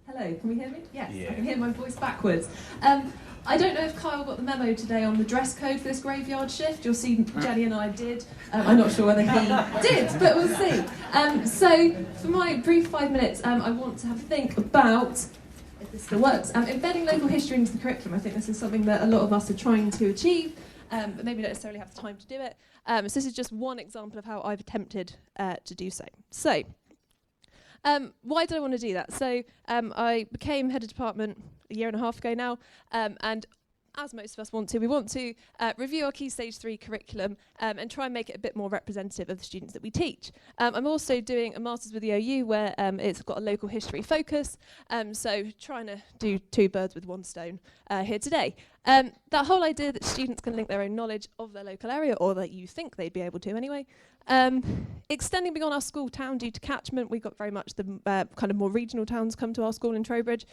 Hello, can we hear me? Yes, Yeah. I can hear my voice backwards. I don't know if Kyle got the memo today on the dress code for this graveyard shift. You'll see Jenny and I did. I'm not sure whether he did, but we'll see. So for my brief 5 minutes, I want to have a think about, if this still works, embedding local history into the curriculum. I think this is something that a lot of us are trying to achieve, but maybe don't necessarily have the time to do it. So this is just one example of how I've attempted to do so. So, why did I want to do that? So I became head of department a year and a half ago now, and as most of us want to, we want to review our Key Stage 3 curriculum and try and make it a bit more representative of the students that we teach. I'm also doing a Masters with the OU where it's got a local history focus, so trying to do 2 birds with 1 stone here today. That whole idea that students can link their own knowledge of their local area, or that you think they'd be able to anyway, extending beyond our school town due to catchment. We've got very much the kind of more regional towns come to our school in Trowbridge,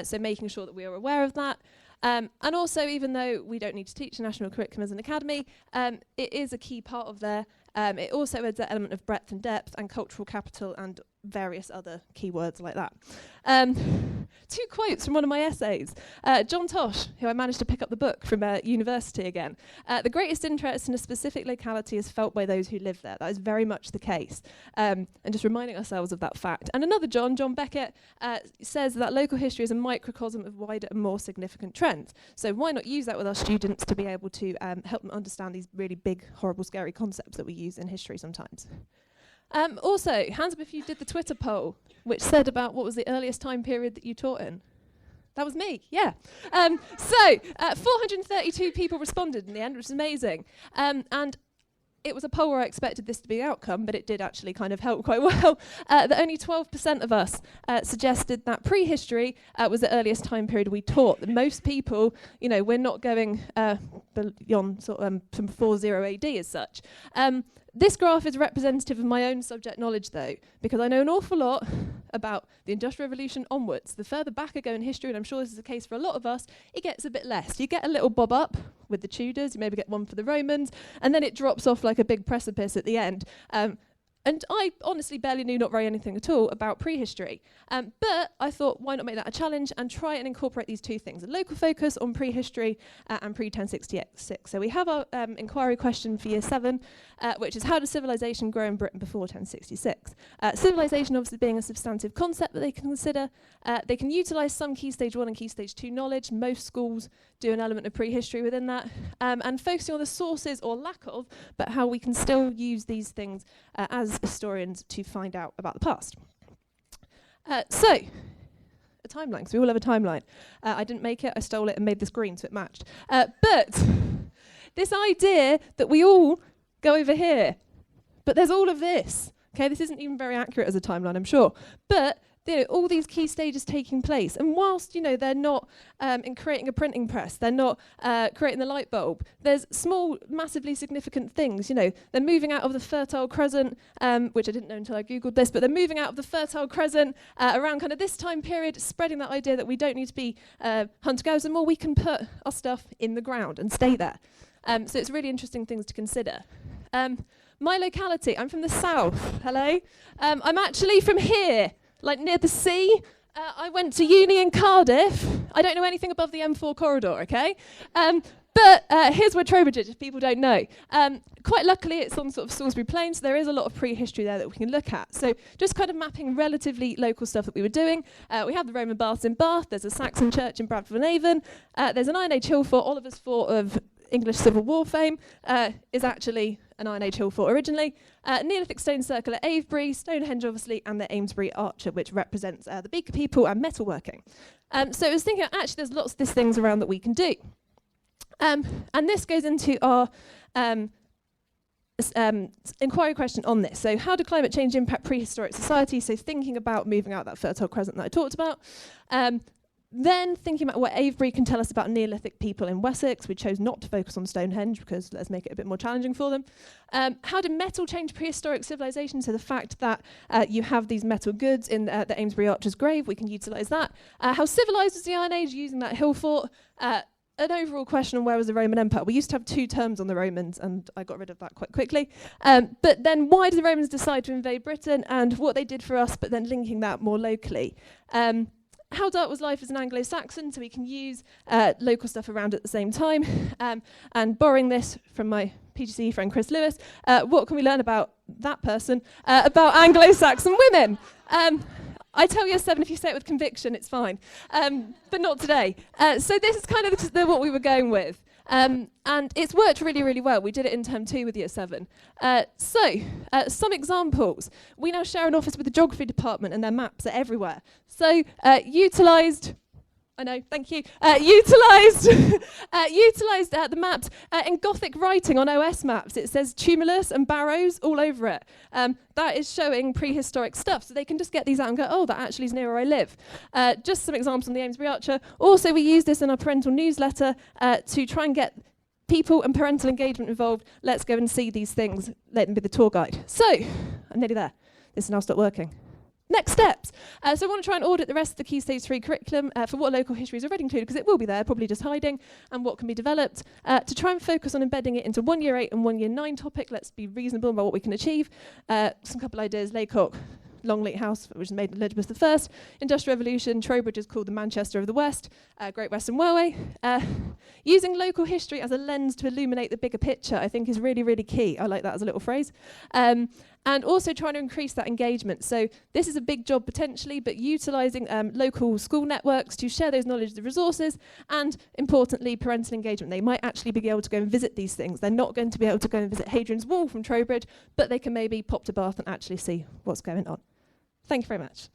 so making sure that we are aware of that. And also, even though we don't need to teach the national curriculum as an academy, it is a key part of there. It also adds that element of breadth and depth and cultural capital and various other keywords like that. 2 quotes from one of my essays. John Tosh, who I managed to pick up the book from university again. The greatest interest in a specific locality is felt by those who live there. That is very much the case. And just reminding ourselves of that fact. And another John Beckett, says that local history is a microcosm of wider and more significant trends. So why not use that with our students to be able to help them understand these really big, horrible, scary concepts that we use in history sometimes. Also, hands up if you did the Twitter poll, which said about what was the earliest time period that you taught in. That was me, yeah. 432 people responded in the end, which is amazing. And it was a poll where I expected this to be the outcome, but it did actually kind of help quite well. That only 12% of us suggested that prehistory was the earliest time period we taught. That most people, you know, we're not going beyond sort of from 40 AD as such. This graph is representative of my own subject knowledge, though, because I know an awful lot about the Industrial Revolution onwards. The further back I go in history, and I'm sure this is the case for a lot of us, it gets a bit less. You get a little bob up with the Tudors, you maybe get one for the Romans, and then it drops off like a big precipice at the end. And I honestly barely knew not very anything at all about prehistory. But I thought, why not make that a challenge and try and incorporate these 2 things, a local focus on prehistory and pre-1066. So we have our inquiry question for year 7, which is how does civilization grow in Britain before 1066? Civilization obviously being a substantive concept that they can consider. They can utilise some Key Stage 1 and Key Stage 2 knowledge. Most schools do an element of prehistory within that. And focusing on the sources or lack of, but how we can still use these things as historians to find out about the past. So, a timeline, because we all have a timeline. I didn't make it, I stole it and made this green so it matched. But this idea that we all go over here, but there's all of this. Okay, this isn't even very accurate as a timeline, I'm sure. But all these key stages taking place, and whilst they're not in creating a printing press, they're not creating the light bulb, there's small massively significant things. They're moving out of the Fertile Crescent, which I didn't know until I googled this, but they're moving out of the Fertile Crescent around kind of this time period, spreading that idea that we don't need to be hunter-gatherers anymore, we can put our stuff in the ground and stay there. So it's really interesting things to consider. My locality, I'm from the south, hello? I'm actually from here, like near the sea. I went to uni in Cardiff. I don't know anything above the M4 corridor, okay? But here's where Trowbridge is, if people don't know. Quite luckily, it's on sort of Salisbury Plain, so there is a lot of prehistory there that we can look at. So just kind of mapping relatively local stuff that we were doing. We have the Roman baths in Bath. There's a Saxon church in Bradford-on-Avon. There's an Iron Age hill fort. Oliver's Fort of English Civil War fame is actually an Iron Age hill fort originally. Neolithic stone circle at Avebury, Stonehenge obviously, and the Amesbury Archer, which represents the Beaker people and metalworking. So I was thinking, actually, there's lots of these things around that we can do. And this goes into our inquiry question on this. So how do climate change impact prehistoric society? So thinking about moving out that Fertile Crescent that I talked about. Then thinking about what Avebury can tell us about Neolithic people in Wessex. We chose not to focus on Stonehenge because let's make it a bit more challenging for them. How did metal change prehistoric civilization? So the fact that you have these metal goods in the Amesbury Archer's grave, we can utilise that. How civilised was the Iron Age using that hill fort? An overall question on where was the Roman Empire. We used to have 2 terms on the Romans, and I got rid of that quite quickly. But then why did the Romans decide to invade Britain, and what they did for us, but then linking that more locally? how dark was life as an Anglo-Saxon, so we can use local stuff around at the same time. And borrowing this from my PGCE friend Chris Lewis, what can we learn about that person, about Anglo-Saxon women? I tell year 7, if you say it with conviction, it's fine, but not today. So this is kind of what we were going with. And it's worked really, really well. We did it in term 2 with year 7. Some examples. We now share an office with the geography department and their maps are everywhere. So utilised, I know, thank you, utilised the maps in Gothic writing on OS maps. It says tumulus and barrows all over it. That is showing prehistoric stuff, so they can just get these out and go, oh, that actually is near where I live. Just some examples on the Amesbury Archer. Also, we use this in our parental newsletter to try and get people and parental engagement involved. Let's go and see these things. Let them be the tour guide. So, I'm nearly there. This has now stopped working. Next steps. So I want to try and audit the rest of the Key Stage 3 curriculum for what local history is already included, because it will be there, probably just hiding, and what can be developed. To try and focus on embedding it into 1 year 8 and 1 year 9 topic. Let's be reasonable about what we can achieve. Some couple ideas, Laycock, Longleat House, which was made in Elizabeth I, Industrial Revolution, Trowbridge is called the Manchester of the West, Great Western Railway. Using local history as a lens to illuminate the bigger picture, I think is really, really key. I like that as a little phrase. And also trying to increase that engagement. So this is a big job potentially, but utilising local school networks to share those knowledge, the resources, and importantly, parental engagement. They might actually be able to go and visit these things. They're not going to be able to go and visit Hadrian's Wall from Trowbridge, but they can maybe pop to Bath and actually see what's going on. Thank you very much.